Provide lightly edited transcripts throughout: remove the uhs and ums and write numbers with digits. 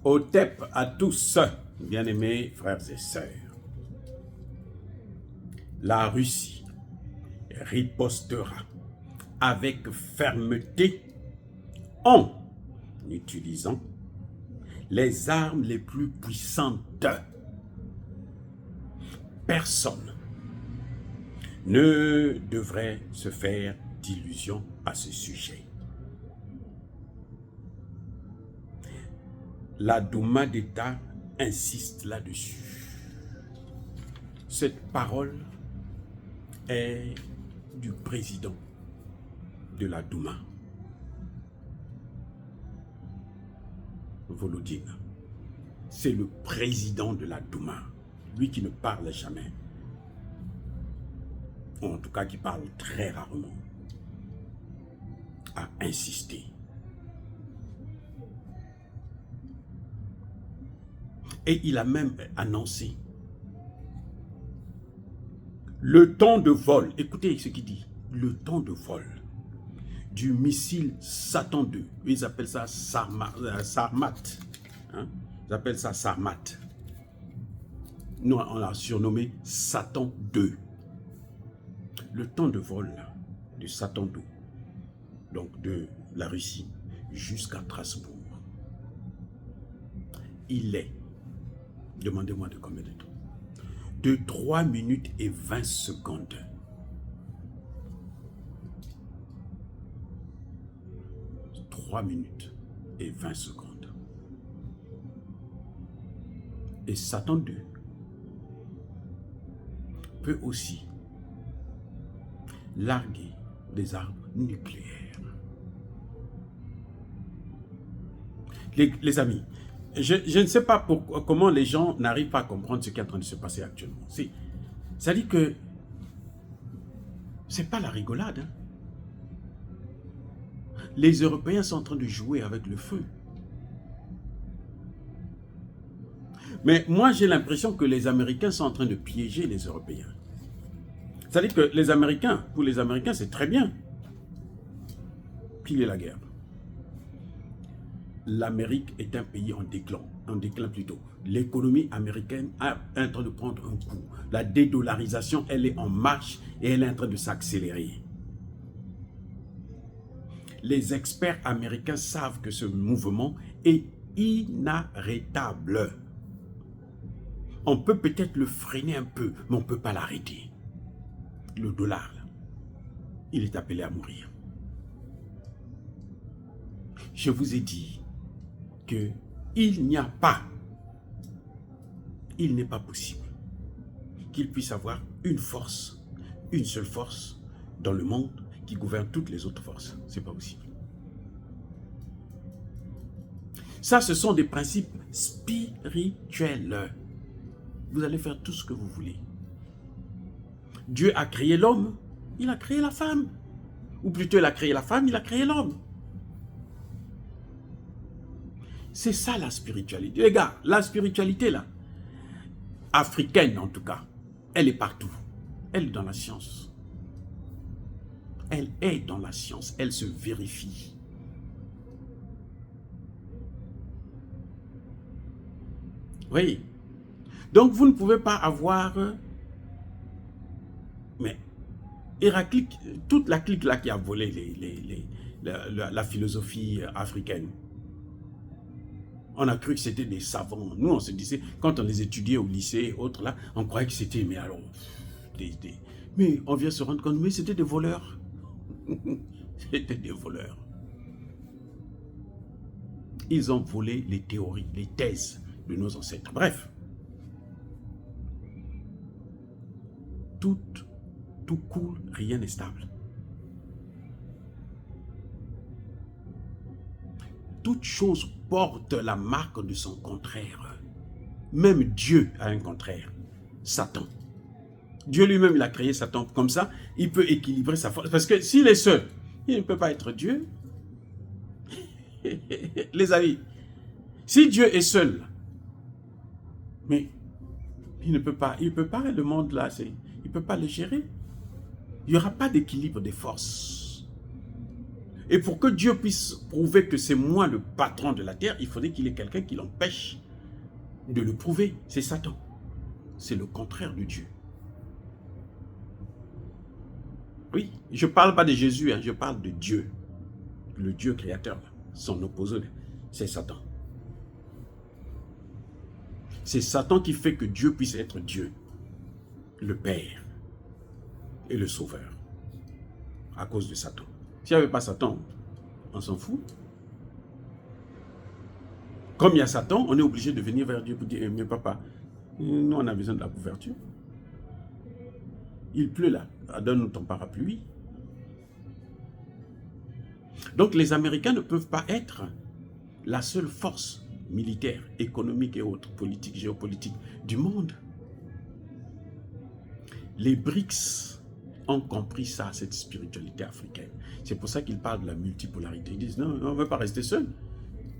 Otep à tous, bien-aimés frères et sœurs. La Russie ripostera avec fermeté en utilisant les armes les plus puissantes. Personne ne devrait se faire d'illusions à ce sujet. La Douma d'État insiste là-dessus. Cette parole est du président de la Douma, Volodine. C'est le président de la Douma, lui qui ne parle jamais, ou en tout cas qui parle très rarement, a insisté. Et il a même annoncé le temps de vol, écoutez ce qu'il dit, le temps de vol du missile Satan 2, ils appellent ça Sarmat, hein? Ils appellent ça Sarmat. Nous, on l'a surnommé Satan 2. Le temps de vol de Satan 2, donc de la Russie jusqu'à Strasbourg, il est, demandez-moi de combien de temps? De 3 minutes et 20 secondes. « 3 minutes et 20 secondes. Et Satan 2 peut aussi larguer des armes nucléaires. Les amis, je ne sais pas comment les gens n'arrivent pas à comprendre ce qui est en train de se passer actuellement. Ça dit que c'est pas la rigolade. Hein. Les Européens sont en train de jouer avec le feu. Mais moi, j'ai l'impression que les Américains sont en train de piéger les Européens. Ça dit que les Américains, pour les Américains, c'est très bien. Piller la guerre. L'Amérique est un pays en déclin plutôt. L'économie américaine est en train de prendre un coup. La dédollarisation, elle est en marche et elle est en train de s'accélérer. Les experts américains savent que ce mouvement est inarrêtable. On peut peut-être le freiner un peu, mais on ne peut pas l'arrêter. Le dollar, il est appelé à mourir. Je vous ai dit qu'il n'y a pas, il n'est pas possible qu'il puisse avoir une force, une seule force dans le monde qui gouverne toutes les autres forces. Ce n'est pas possible. Ça, ce sont des principes spirituels. Vous allez faire tout ce que vous voulez. Dieu a créé l'homme, il a créé la femme. Ou plutôt, il a créé la femme, il a créé l'homme. C'est ça la spiritualité. Les gars, la spiritualité là, africaine en tout cas, elle est partout. Elle est dans la science. Elle est dans la science, elle se vérifie. Oui. Donc vous ne pouvez pas avoir... Mais Héraclite, toute la clique là qui a volé la philosophie africaine, on a cru que c'était des savants. Nous, on se disait, quand on les étudiait au lycée, autres là, on croyait que c'était, mais alors, mais on vient se rendre compte, mais c'était des voleurs. C'était des voleurs. Ils ont volé les théories, les thèses de nos ancêtres. Bref. Tout coule, rien n'est stable. Toute chose porte la marque de son contraire. Même Dieu a un contraire. Satan. Dieu lui-même, il a créé Satan. Comme ça, il peut équilibrer sa force. Parce que s'il est seul, il ne peut pas être Dieu. Les amis, si Dieu est seul, mais il ne peut pas, le monde là, il ne peut pas le gérer. Il n'y aura pas d'équilibre des forces. Et pour que Dieu puisse prouver que c'est moi le patron de la terre, il faudrait qu'il y ait quelqu'un qui l'empêche de le prouver. C'est Satan. C'est le contraire de Dieu. Oui, je ne parle pas de Jésus, hein, je parle de Dieu. Le Dieu créateur, son opposé, c'est Satan. C'est Satan qui fait que Dieu puisse être Dieu, le Père et le Sauveur, à cause de Satan. S'il n'y avait pas Satan, on s'en fout. Comme il y a Satan, on est obligé de venir vers Dieu pour dire, mais papa, nous on a besoin de la couverture. Il pleut là, donne-nous ton parapluie. Donc les Américains ne peuvent pas être la seule force militaire, économique et autres, politique, géopolitique du monde. Les BRICS ont compris ça, cette spiritualité africaine. C'est pour ça qu'ils parlent de la multipolarité. Ils disent, non, on ne veut pas rester seul.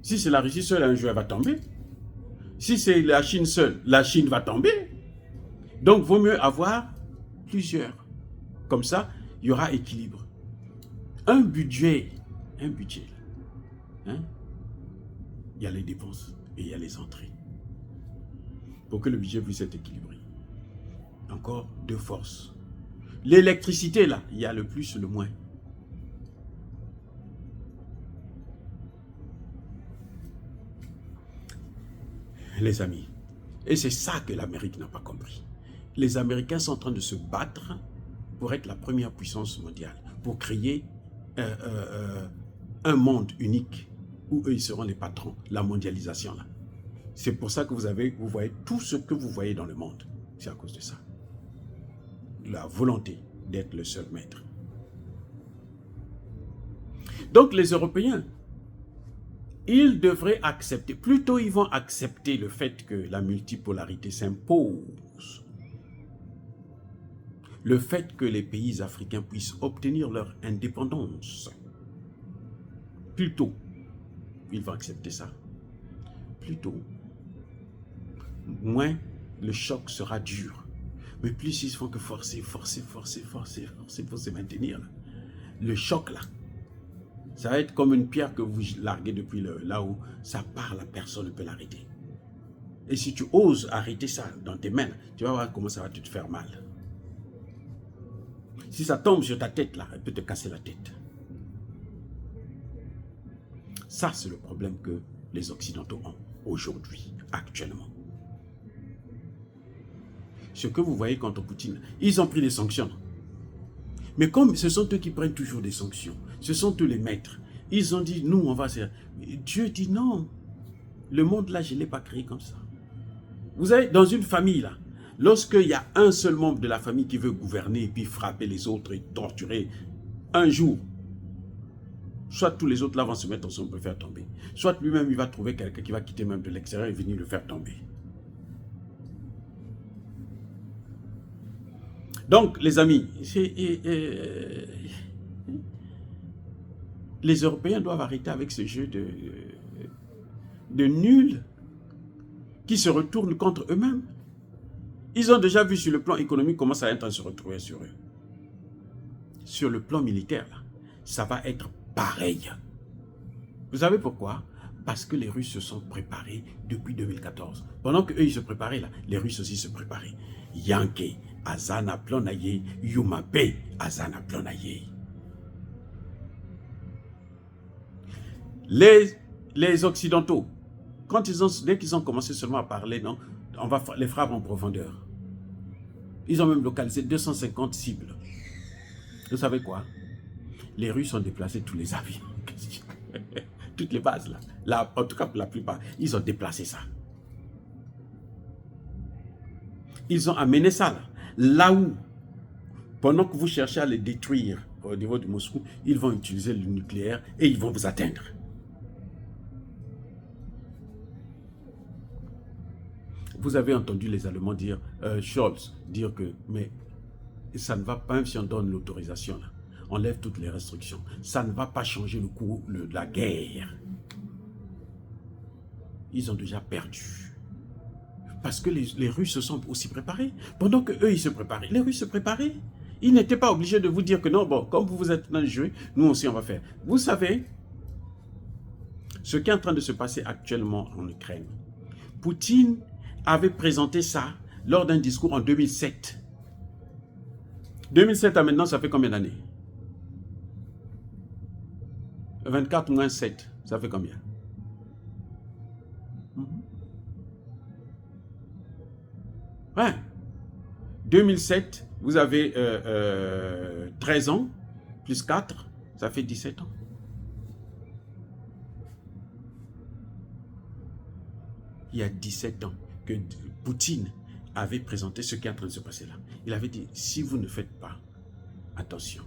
Si c'est la Russie seule, un jour elle va tomber. Si c'est la Chine seule, la Chine va tomber. Donc, il vaut mieux avoir plusieurs. Comme ça, il y aura équilibre. Un budget, hein, il y a les dépenses et il y a les entrées. Pour que le budget puisse être équilibré. Encore deux forces. L'électricité, là, il y a le plus, le moins. Les amis, et c'est ça que l'Amérique n'a pas compris. Les Américains sont en train de se battre pour être la première puissance mondiale, pour créer un monde unique où eux, ils seront les patrons, la mondialisation. Là. C'est pour ça que vous voyez tout ce que vous voyez dans le monde. C'est à cause de ça. La volonté d'être le seul maître. Donc les Européens, ils devraient accepter, plutôt ils vont accepter le fait que la multipolarité s'impose. Le fait que les pays africains puissent obtenir leur indépendance. Plutôt, ils vont accepter ça. Plutôt, moins le choc sera dur. Mais plus ils font que forcer pour se maintenir. Là. Le choc là, ça va être comme une pierre que vous larguez depuis là où ça part, la personne ne peut l'arrêter. Et si tu oses arrêter ça dans tes mains, tu vas voir comment ça va te faire mal. Si ça tombe sur ta tête là, elle peut te casser la tête. Ça, c'est le problème que les Occidentaux ont aujourd'hui, actuellement. Ce que vous voyez contre Poutine, ils ont pris des sanctions. Mais comme ce sont eux qui prennent toujours des sanctions, ce sont eux les maîtres. Ils ont dit, nous, on va... Dieu dit non. Le monde là, je ne l'ai pas créé comme ça. Vous savez, dans une famille là, lorsqu'il y a un seul membre de la famille qui veut gouverner et puis frapper les autres et torturer, un jour, soit tous les autres là vont se mettre ensemble pour le faire tomber. Soit lui-même, il va trouver quelqu'un qui va quitter même de l'extérieur et venir le faire tomber. Donc, les amis, les Européens doivent arrêter avec ce jeu de nuls qui se retournent contre eux-mêmes. Ils ont déjà vu sur le plan économique comment ça va être en train de se retrouver sur eux. Sur le plan militaire, là, ça va être pareil. Vous savez pourquoi? Parce que les Russes se sont préparés depuis 2014. Pendant qu'eux, ils se préparaient là, les Russes aussi se préparaient. Yankee, Azana Plonaye, Yumabe, Azana Plonaye. Les Occidentaux, dès qu'ils ont commencé seulement à parler, non, on va les frapper en profondeur. Ils ont même localisé 250 cibles. Vous savez quoi? Les Russes ont déplacé tous les avions. Toutes les bases là. En tout cas, pour la plupart, ils ont déplacé ça. Ils ont amené ça là où, pendant que vous cherchez à les détruire au niveau de Moscou, ils vont utiliser le nucléaire et ils vont vous atteindre. Vous avez entendu les Allemands dire, Scholz, dire que, mais ça ne va pas, même si on donne l'autorisation, on lève toutes les restrictions, ça ne va pas changer le cours de la guerre. Ils ont déjà perdu. Parce que les Russes se sont aussi préparés. Pendant qu'eux, ils se préparaient, les Russes se préparaient. Il n'était pas obligé de vous dire que non, bon, comme vous êtes dans le jeu, nous aussi on va faire. Vous savez, ce qui est en train de se passer actuellement en Ukraine, Poutine avait présenté ça lors d'un discours en 2007. 2007 à maintenant, ça fait combien d'années? 24 moins 7, ça fait combien? Ouais. 2007, vous avez 13 ans, plus 4, ça fait 17 ans. Il y a 17 ans que Poutine avait présenté ce qui est en train de se passer là. Il avait dit, si vous ne faites pas attention,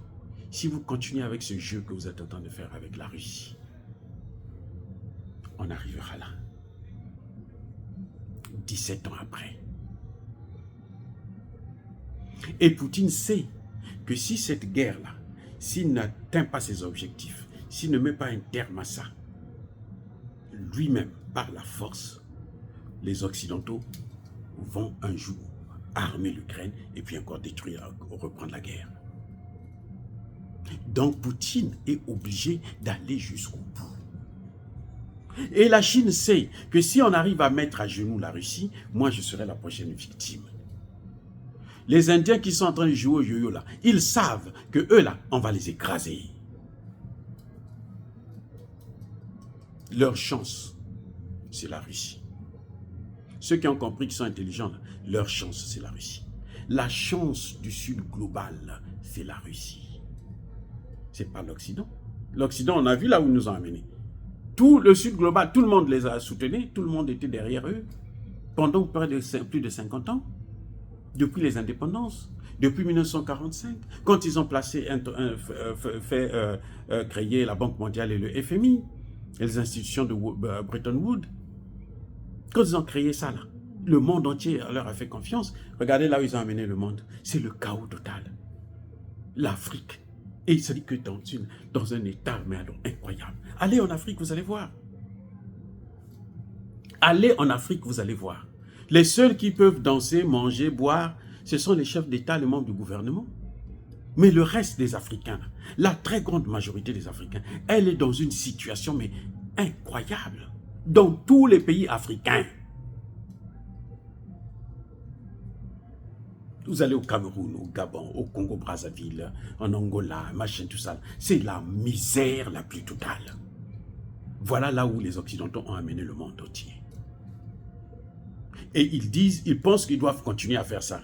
si vous continuez avec ce jeu que vous êtes en train de faire avec la Russie, on arrivera là. 17 ans après. Et Poutine sait que si cette guerre-là, s'il n'atteint pas ses objectifs, s'il ne met pas un terme à ça, lui-même, par la force, les Occidentaux vont un jour armer l'Ukraine et puis encore détruire, reprendre la guerre. Donc Poutine est obligé d'aller jusqu'au bout. Et la Chine sait que si on arrive à mettre à genoux la Russie, moi je serai la prochaine victime. Les Indiens qui sont en train de jouer au yo-yo là, ils savent que eux là, on va les écraser. Leur chance, c'est la Russie. Ceux qui ont compris qu'ils sont intelligents, là, leur chance, c'est la Russie. La chance du Sud global, c'est la Russie. C'est pas l'Occident. L'Occident, on a vu là où ils nous ont amenés. Tout le Sud global, tout le monde les a soutenus, tout le monde était derrière eux, pendant plus de 50 ans, depuis les indépendances, depuis 1945, quand ils ont placé, créé la Banque mondiale et le FMI, et les institutions de Bretton Woods. Quand ils ont créé ça, là, le monde entier leur a fait confiance. Regardez là où ils ont amené le monde. C'est le chaos total. L'Afrique. Et il se dit que dans un état incroyable. Allez en Afrique, vous allez voir. Allez en Afrique, vous allez voir. Les seuls qui peuvent danser, manger, boire, ce sont les chefs d'État, les membres du gouvernement. Mais le reste des Africains, la très grande majorité des Africains, elle est dans une situation mais incroyable. Dans tous les pays africains. Vous allez au Cameroun, au Gabon, au Congo-Brazzaville, en Angola, machin, tout ça. C'est la misère la plus totale. Voilà là où les Occidentaux ont amené le monde entier. Et ils pensent qu'ils doivent continuer à faire ça.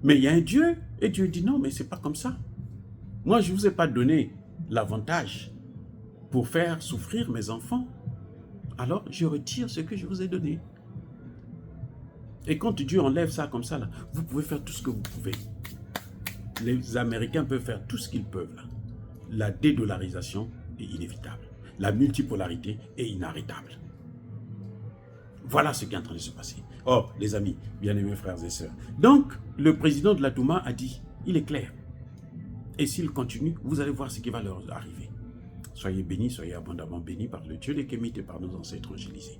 Mais il y a un Dieu, et Dieu dit non, mais c'est pas comme ça. Moi, je ne vous ai pas donné l'avantage pour faire souffrir mes enfants. Alors, je retire ce que je vous ai donné. Et quand Dieu enlève ça comme ça, là, vous pouvez faire tout ce que vous pouvez. Les Américains peuvent faire tout ce qu'ils peuvent. Là. La dédollarisation est inévitable. La multipolarité est inarrêtable. Voilà ce qui est en train de se passer. Oh, les amis, bien-aimés frères et sœurs. Donc, le président de la Douma a dit, il est clair. Et s'il continue, vous allez voir ce qui va leur arriver. Soyez bénis, soyez abondamment bénis par le Dieu des Kémites et par nos ancêtres angélisés.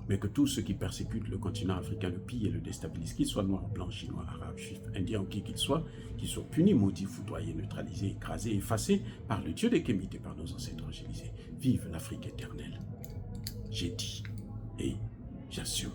Mais que tous ceux qui persécutent le continent africain, le pillent et le déstabilisent, qu'ils soient noirs, blancs, chinois, arabes, juifs, indiens ou qui qu'ils soient punis, maudits, foudroyés, neutralisés, écrasés, effacés par le Dieu des Kémites et par nos ancêtres angélisés. Vive l'Afrique éternelle. J'ai dit et j'assume.